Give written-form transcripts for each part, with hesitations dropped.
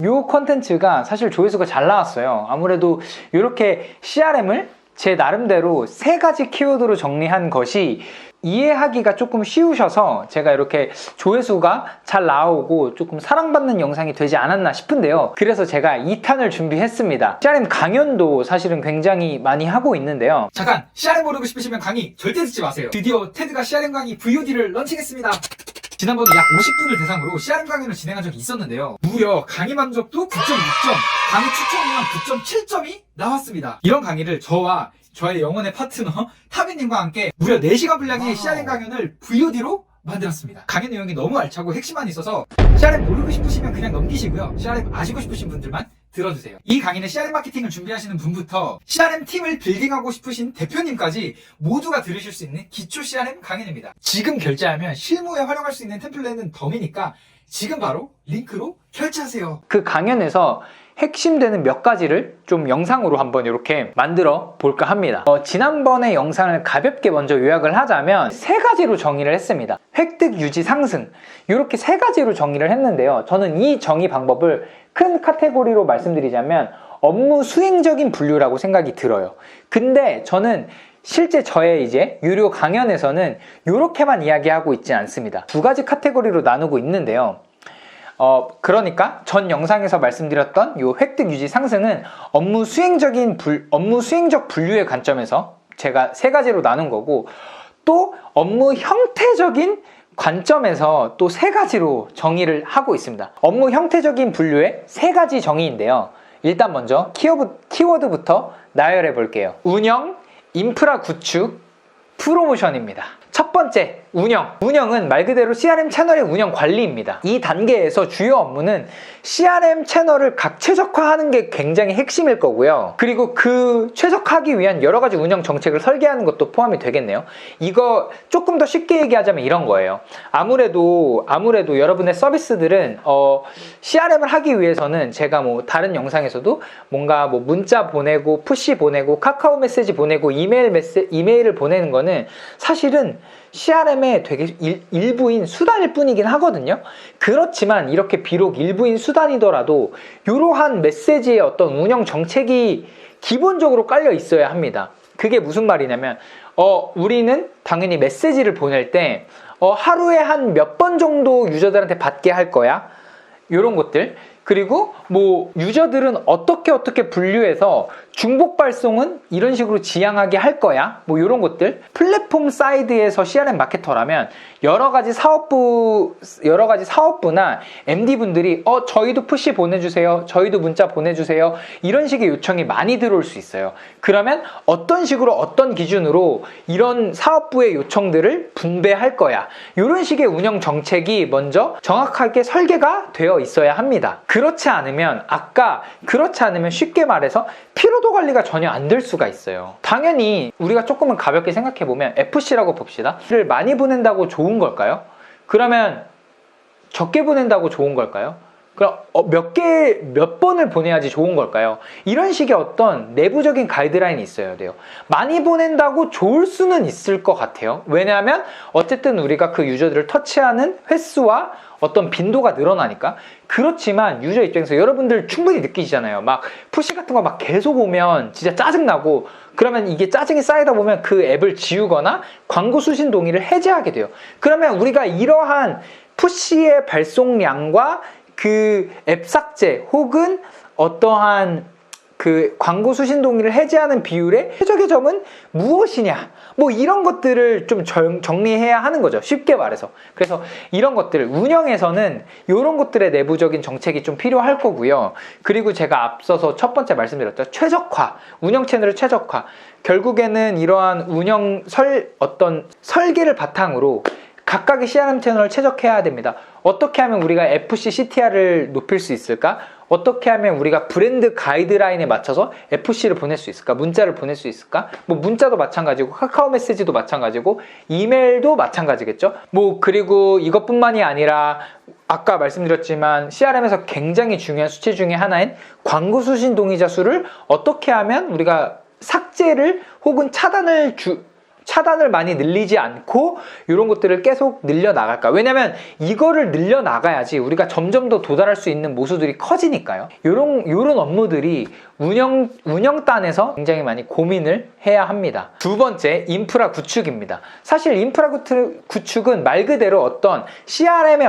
이 컨텐츠가 사실 조회수가 잘 나왔어요. 아무래도 이렇게 CRM을 제 나름대로 3가지 키워드로 정리한 것이 이해하기가 조금 쉬우셔서 제가 이렇게 조회수가 잘 나오고 조금 사랑받는 영상이 되지 않았나 싶은데요. 그래서 제가 2탄을 준비했습니다. CRM 강연도 사실은 굉장히 많이 하고 있는데요. 잠깐! CRM 모르고 싶으시면 강의 절대 듣지 마세요. 드디어 테드가 CRM 강의 VOD를 런칭했습니다. 지난번에 약 50분을 대상으로 CRM 강연을 진행한 적이 있었는데요. 무려 강의 만족도 9.6점, 강의 추천 운영 9.7점이 나왔습니다. 이런 강의를 저와 저의 영혼의 파트너 타비님과 함께 무려 4시간 분량의 CRM 강연을 VOD로 만들었습니다. 강연 내용이 너무 알차고 핵심만 있어서 CRM 모르고 싶으시면 그냥 넘기시고요. CRM 아시고 싶으신 분들만 들어주세요. 이 강의는 CRM 마케팅을 준비하시는 분부터 CRM 팀을 빌딩하고 싶으신 대표님까지 모두가 들으실 수 있는 기초 CRM 강연입니다. 지금 결제하면 실무에 활용할 수 있는 템플릿은 덤이니까 지금 바로 링크로 결제하세요. 그 강연에서 핵심되는 몇 가지를 좀 영상으로 한번 이렇게 만들어 볼까 합니다. 지난번에 영상을 가볍게 먼저 요약을 하자면 3가지로 정의를 했습니다. 획득, 유지, 상승, 이렇게 3가지로 정의를 했는데요. 저는 이 정의 방법을 큰 카테고리로 말씀드리자면 업무 수행적인 분류라고 생각이 들어요. 근데 저는 실제 저의 이제 유료 강연에서는 이렇게만 이야기하고 있지 않습니다. 2가지 카테고리로 나누고 있는데요. 그러니까 전 영상에서 말씀드렸던 이 획득, 유지, 상승은 업무 수행적 분류의 관점에서 제가 3가지로 나눈 거고, 또 업무 형태적인 관점에서 또 3가지로 정의를 하고 있습니다. 업무 형태적인 분류의 3가지 정의인데요. 일단 먼저 키워드부터 나열해 볼게요. 운영, 인프라 구축, 프로모션입니다. 첫 번째, 운영. 운영은 말 그대로 CRM 채널의 운영 관리입니다. 이 단계에서 주요 업무는 CRM 채널을 각 최적화하는 게 굉장히 핵심일 거고요. 그리고 그 최적화하기 위한 여러 가지 운영 정책을 설계하는 것도 포함이 되겠네요. 이거 조금 더 쉽게 얘기하자면 이런 거예요. 아무래도 여러분의 서비스들은 CRM을 하기 위해서는 제가 뭐 다른 영상에서도 뭔가 뭐 문자 보내고 푸시 보내고 카카오 메시지 보내고 이메일을 보내는 거는 사실은 CRM의 되게 일부인 수단일 뿐이긴 하거든요. 그렇지만 이렇게 비록 일부인 수단이더라도 이러한 메시지의 어떤 운영 정책이 기본적으로 깔려 있어야 합니다. 그게 무슨 말이냐면 우리는 당연히 메시지를 보낼 때 하루에 한 몇 번 정도 유저들한테 받게 할 거야, 이런 것들. 그리고 뭐 유저들은 어떻게 분류해서 중복 발송은 이런 식으로 지향하게 할 거야, 뭐 이런 것들. 플랫폼 사이드에서 CRM 마케터라면 여러 가지 사업부나 MD분들이 저희도 푸시 보내주세요, 저희도 문자 보내주세요, 이런 식의 요청이 많이 들어올 수 있어요. 그러면 어떤 식으로 어떤 기준으로 이런 사업부의 요청들을 분배할 거야, 이런 식의 운영 정책이 먼저 정확하게 설계가 되어 있어야 합니다. 그렇지 않으면 쉽게 말해서 피로도 관리가 전혀 안 될 수가 있어요. 당연히 우리가 조금은 가볍게 생각해보면 FC라고 봅시다. 를 많이 보낸다고 좋은 걸까요? 그러면 적게 보낸다고 좋은 걸까요? 그럼 몇 번을 보내야지 좋은 걸까요? 이런 식의 어떤 내부적인 가이드라인이 있어야 돼요. 많이 보낸다고 좋을 수는 있을 것 같아요. 왜냐하면 어쨌든 우리가 그 유저들을 터치하는 횟수와 어떤 빈도가 늘어나니까. 그렇지만 유저 입장에서 여러분들 충분히 느끼시잖아요. 막 푸시 같은 거 막 계속 오면 진짜 짜증나고, 그러면 이게 짜증이 쌓이다 보면 그 앱을 지우거나 광고 수신 동의를 해제하게 돼요. 그러면 우리가 이러한 푸시의 발송량과 그 앱 삭제 혹은 어떠한 그 광고 수신 동의를 해제하는 비율의 최적의 점은 무엇이냐, 뭐 이런 것들을 좀 정리해야 하는 거죠, 쉽게 말해서. 그래서 이런 것들, 운영에서는 이런 것들의 내부적인 정책이 좀 필요할 거고요. 그리고 제가 앞서서 첫 번째 말씀드렸죠, 최적화, 운영 채널의 최적화. 결국에는 이러한 어떤 설계를 바탕으로 각각의 CRM 채널을 최적화해야 됩니다. 어떻게 하면 우리가 FC CTR을 높일 수 있을까? 어떻게 하면 우리가 브랜드 가이드라인에 맞춰서 FC를 보낼 수 있을까? 문자를 보낼 수 있을까? 뭐 문자도 마찬가지고 카카오 메시지도 마찬가지고 이메일도 마찬가지겠죠? 뭐 그리고 이것뿐만이 아니라 아까 말씀드렸지만 CRM에서 굉장히 중요한 수치 중에 하나인 광고 수신 동의자 수를 어떻게 하면 우리가 삭제를 혹은 차단을 차단을 많이 늘리지 않고 이런 것들을 계속 늘려나갈까? 왜냐면 이거를 늘려나가야지 우리가 점점 더 도달할 수 있는 모수들이 커지니까요. 요런 업무들이 운영단에서 굉장히 많이 고민을 해야 합니다. 두 번째, 인프라 구축입니다. 사실 인프라 구축은 말 그대로 어떤 CRM의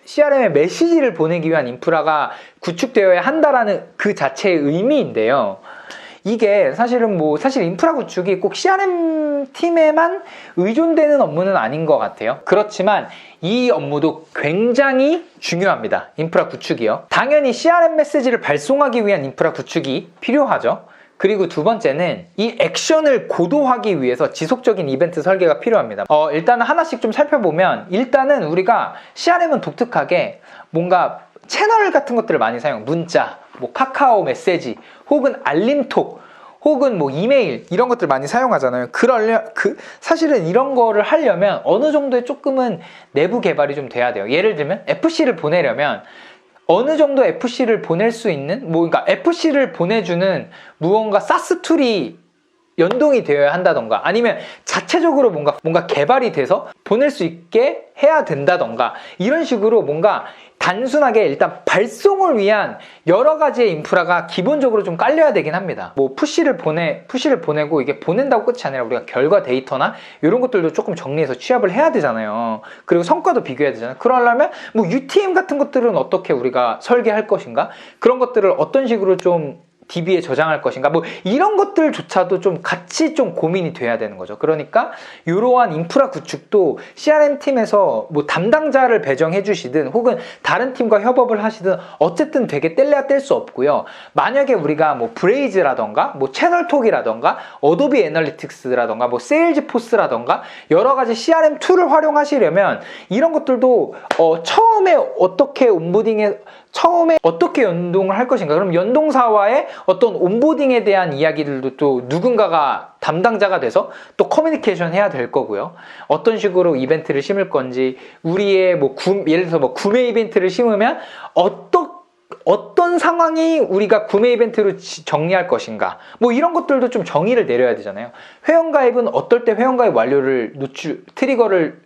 CRM의 메시지를 보내기 위한 인프라가 구축되어야 한다라는 그 자체의 의미인데요. 이게 사실은 사실 인프라 구축이 꼭 CRM 팀에만 의존되는 업무는 아닌 것 같아요. 그렇지만 이 업무도 굉장히 중요합니다. 인프라 구축이요. 당연히 CRM 메시지를 발송하기 위한 인프라 구축이 필요하죠. 그리고 두 번째는 이 액션을 고도화하기 위해서 지속적인 이벤트 설계가 필요합니다. 일단은 하나씩 좀 살펴보면, 일단은 우리가 CRM은 독특하게 뭔가 채널 같은 것들을 많이 사용해요. 문자, 카카오 메시지, 혹은 알림톡, 혹은 이메일, 이런 것들 많이 사용하잖아요. 사실은 이런 거를 하려면 어느 정도의 조금은 내부 개발이 좀 돼야 돼요. 예를 들면 FC를 보내려면 어느 정도 FC를 보낼 수 있는, 그러니까 FC를 보내주는 무언가 사스 툴이 연동이 되어야 한다던가, 아니면 자체적으로 뭔가 개발이 돼서 보낼 수 있게 해야 된다던가, 이런 식으로 뭔가 단순하게 일단 발송을 위한 여러 가지의 인프라가 기본적으로 좀 깔려야 되긴 합니다. 푸시를 보내고 이게 보낸다고 끝이 아니라 우리가 결과 데이터나 이런 것들도 조금 정리해서 취합을 해야 되잖아요. 그리고 성과도 비교해야 되잖아요. 그러려면 UTM 같은 것들은 어떻게 우리가 설계할 것인가? 그런 것들을 어떤 식으로 좀 DB에 저장할 것인가, 이런 것들조차도 좀 같이 좀 고민이 돼야 되는 거죠. 그러니까 이러한 인프라 구축도 CRM 팀에서 담당자를 배정해 주시든 혹은 다른 팀과 협업을 하시든 어쨌든 되게 뗄래야 뗄 수 없고요. 만약에 우리가 브레이즈라던가 채널톡이라던가 어도비 애널리틱스라던가 세일즈포스라던가 여러 가지 CRM 툴을 활용하시려면 이런 것들도 처음에 어떻게 연동을 할 것인가? 그럼 연동사와의 어떤 온보딩에 대한 이야기들도 또 누군가가 담당자가 돼서 또 커뮤니케이션 해야 될 거고요. 어떤 식으로 이벤트를 심을 건지, 우리의 예를 들어서 구매 이벤트를 심으면 어떤 상황이 우리가 구매 이벤트로 정리할 것인가, 이런 것들도 좀 정의를 내려야 되잖아요. 회원가입은 어떨 때 회원가입 완료를 트리거를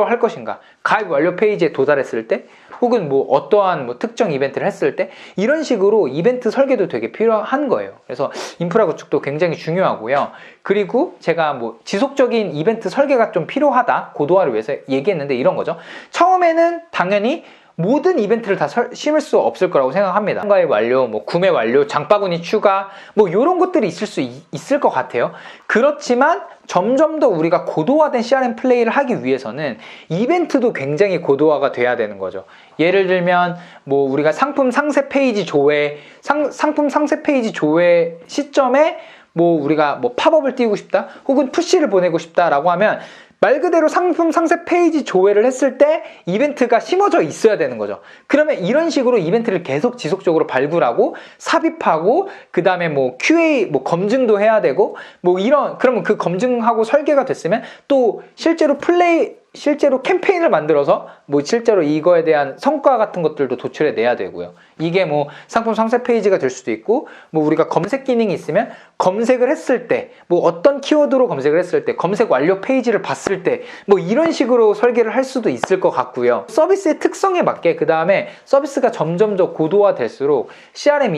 할 것인가, 가입 완료 페이지에 도달했을 때, 혹은 어떠한 특정 이벤트를 했을 때, 이런 식으로 이벤트 설계도 되게 필요한 거예요. 그래서 인프라 구축도 굉장히 중요하고요. 그리고 제가 지속적인 이벤트 설계가 좀 필요하다, 고도화를 위해서 얘기했는데 이런 거죠. 처음에는 당연히 모든 이벤트를 다 심을 수 없을 거라고 생각합니다. 가입 완료, 구매 완료, 장바구니 추가, 이런 것들이 있을 수 있을 것 같아요. 그렇지만 점점 더 우리가 고도화된 CRM 플레이를 하기 위해서는 이벤트도 굉장히 고도화가 돼야 되는 거죠. 예를 들면 우리가 상품 상세 페이지 조회 시점에 우리가 팝업을 띄우고 싶다, 혹은 푸시를 보내고 싶다라고 하면 말 그대로 상품 상세 페이지 조회를 했을 때 이벤트가 심어져 있어야 되는 거죠. 그러면 이런 식으로 이벤트를 계속 지속적으로 발굴하고 삽입하고, 그 다음에 QA 검증도 해야 되고, 그러면 그 검증하고 설계가 됐으면 또 실제로 캠페인을 만들어서 실제로 이거에 대한 성과 같은 것들도 도출해 내야 되고요. 이게 상품 상세 페이지가 될 수도 있고, 우리가 검색 기능이 있으면 검색을 했을 때, 어떤 키워드로 검색을 했을 때, 검색 완료 페이지를 봤을 때, 이런 식으로 설계를 할 수도 있을 것 같고요. 서비스의 특성에 맞게, 그 다음에 서비스가 점점 더 고도화될수록 CRM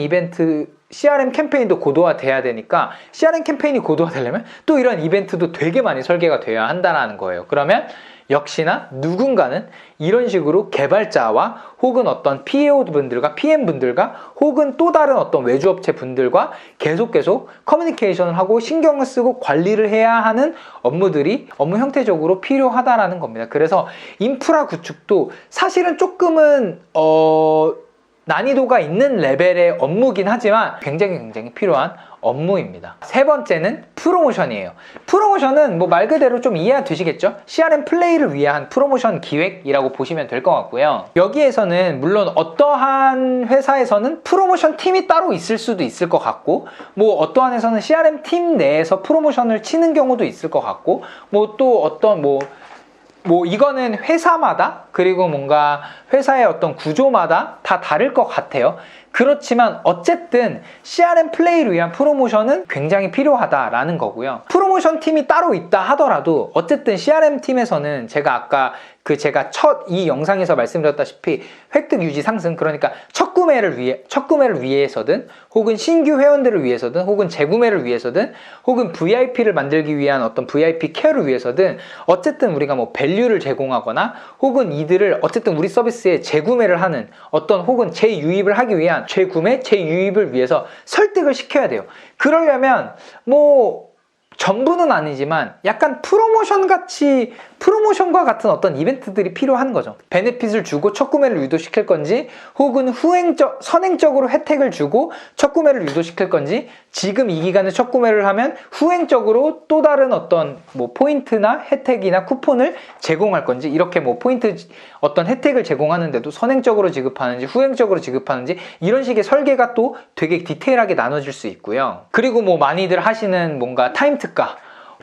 캠페인도 고도화돼야 되니까, CRM 캠페인이 고도화되려면 또 이런 이벤트도 되게 많이 설계가 돼야 한다는 거예요. 그러면 역시나 누군가는 이런 식으로 개발자와 혹은 어떤 PAO분들과 PM분들과 혹은 또 다른 어떤 외주업체 분들과 계속 커뮤니케이션을 하고 신경을 쓰고 관리를 해야 하는 업무 형태적으로 필요하다라는 겁니다. 그래서 인프라 구축도 사실은 조금은 난이도가 있는 레벨의 업무긴 하지만 굉장히 필요한 업무입니다. 세 번째는 프로모션이에요. 프로모션은 말 그대로 좀 이해가 되시겠죠? CRM 플레이를 위한 프로모션 기획이라고 보시면 될 것 같고요. 여기에서는 물론 어떠한 회사에서는 프로모션 팀이 따로 있을 수도 있을 것 같고, 어떠한 회사는 CRM 팀 내에서 프로모션을 치는 경우도 있을 것 같고, 또 어떤 이거는 회사마다, 그리고 회사의 어떤 구조마다 다 다를 것 같아요. 그렇지만 어쨌든 CRM 플레이를 위한 프로모션은 굉장히 필요하다라는 거고요. 프로모션 팀이 따로 있다 하더라도 어쨌든 CRM 팀에서는 제가 아까 제가 첫 이 영상에서 말씀드렸다시피 획득 유지 상승, 그러니까 첫 구매를 위해서든 혹은 신규 회원들을 위해서든 혹은 재구매를 위해서든 혹은 VIP를 만들기 위한 어떤 VIP 케어를 위해서든 어쨌든 우리가 뭐 밸류를 제공하거나 혹은 이들을 어쨌든 우리 서비스에 재구매를 하는 어떤 혹은 재유입을 하기 위한 재구매, 재유입을 위해서 설득을 시켜야 돼요. 그러려면 뭐 전부는 아니지만 약간 프로모션과 같은 어떤 이벤트들이 필요한 거죠. 베네핏을 주고 첫 구매를 유도시킬 건지 혹은 선행적으로 혜택을 주고 첫 구매를 유도시킬 건지, 지금 이 기간에 첫 구매를 하면 후행적으로 또 다른 어떤 뭐 포인트나 혜택이나 쿠폰을 제공할 건지, 이렇게 뭐 포인트 어떤 혜택을 제공하는데도 선행적으로 지급하는지 후행적으로 지급하는지, 이런 식의 설계가 또 되게 디테일하게 나눠질 수 있고요. 그리고 뭐 많이들 하시는 뭔가 타임 특가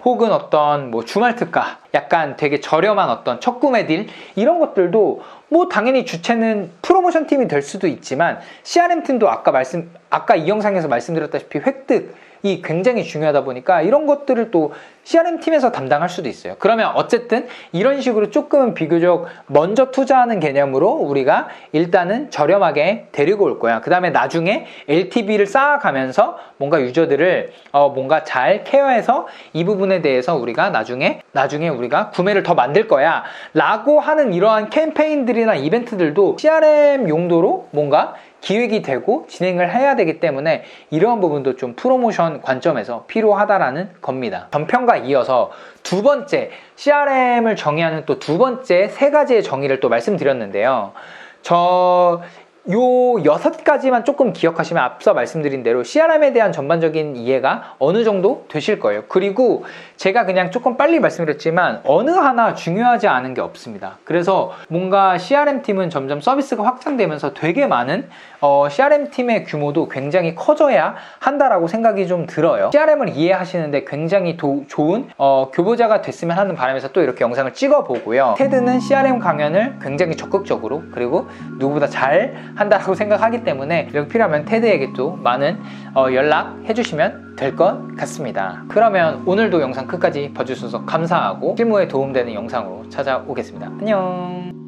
혹은 어떤 뭐 주말 특가, 약간 되게 저렴한 어떤 첫 구매 딜, 이런 것들도 뭐 당연히 주체는 프로모션 팀이 될 수도 있지만 CRM 팀도 아까 이 영상에서 말씀드렸다시피 획득이 굉장히 중요하다 보니까 이런 것들을 또 CRM 팀에서 담당할 수도 있어요. 그러면 어쨌든 이런 식으로 조금은 비교적 먼저 투자하는 개념으로 우리가 일단은 저렴하게 데리고 올 거야. 그 다음에 나중에 LTV를 쌓아가면서 뭔가 유저들을 뭔가 잘 케어해서 이 부분에 대해서 우리가 나중에 우리가 구매를 더 만들 거야 라고 하는 이러한 캠페인들이나 이벤트들도 CRM 용도로 뭔가 기획이 되고 진행을 해야 되기 때문에 이러한 부분도 좀 프로모션 관점에서 필요하다라는 겁니다. 전편과 이어서 두 번째, CRM을 정의하는 또 두 번째 세 가지의 정의를 또 말씀드렸는데요. 요 6가지만 조금 기억하시면 앞서 말씀드린 대로 CRM에 대한 전반적인 이해가 어느 정도 되실 거예요. 그리고 제가 그냥 조금 빨리 말씀드렸지만 어느 하나 중요하지 않은 게 없습니다. 그래서 뭔가 CRM팀은 점점 서비스가 확장되면서 되게 많은 CRM팀의 규모도 굉장히 커져야 한다라고 생각이 좀 들어요. CRM을 이해하시는데 굉장히 좋은 교보자가 됐으면 하는 바람에서 또 이렇게 영상을 찍어보고요. 테드는 CRM 강연을 굉장히 적극적으로 그리고 누구보다 잘 한다고 생각하기 때문에 이렇게 필요하면 테드에게 또 많은 연락해 주시면 될 것 같습니다. 그러면 오늘도 영상 끝까지 봐주셔서 감사하고 실무에 도움되는 영상으로 찾아오겠습니다. 안녕.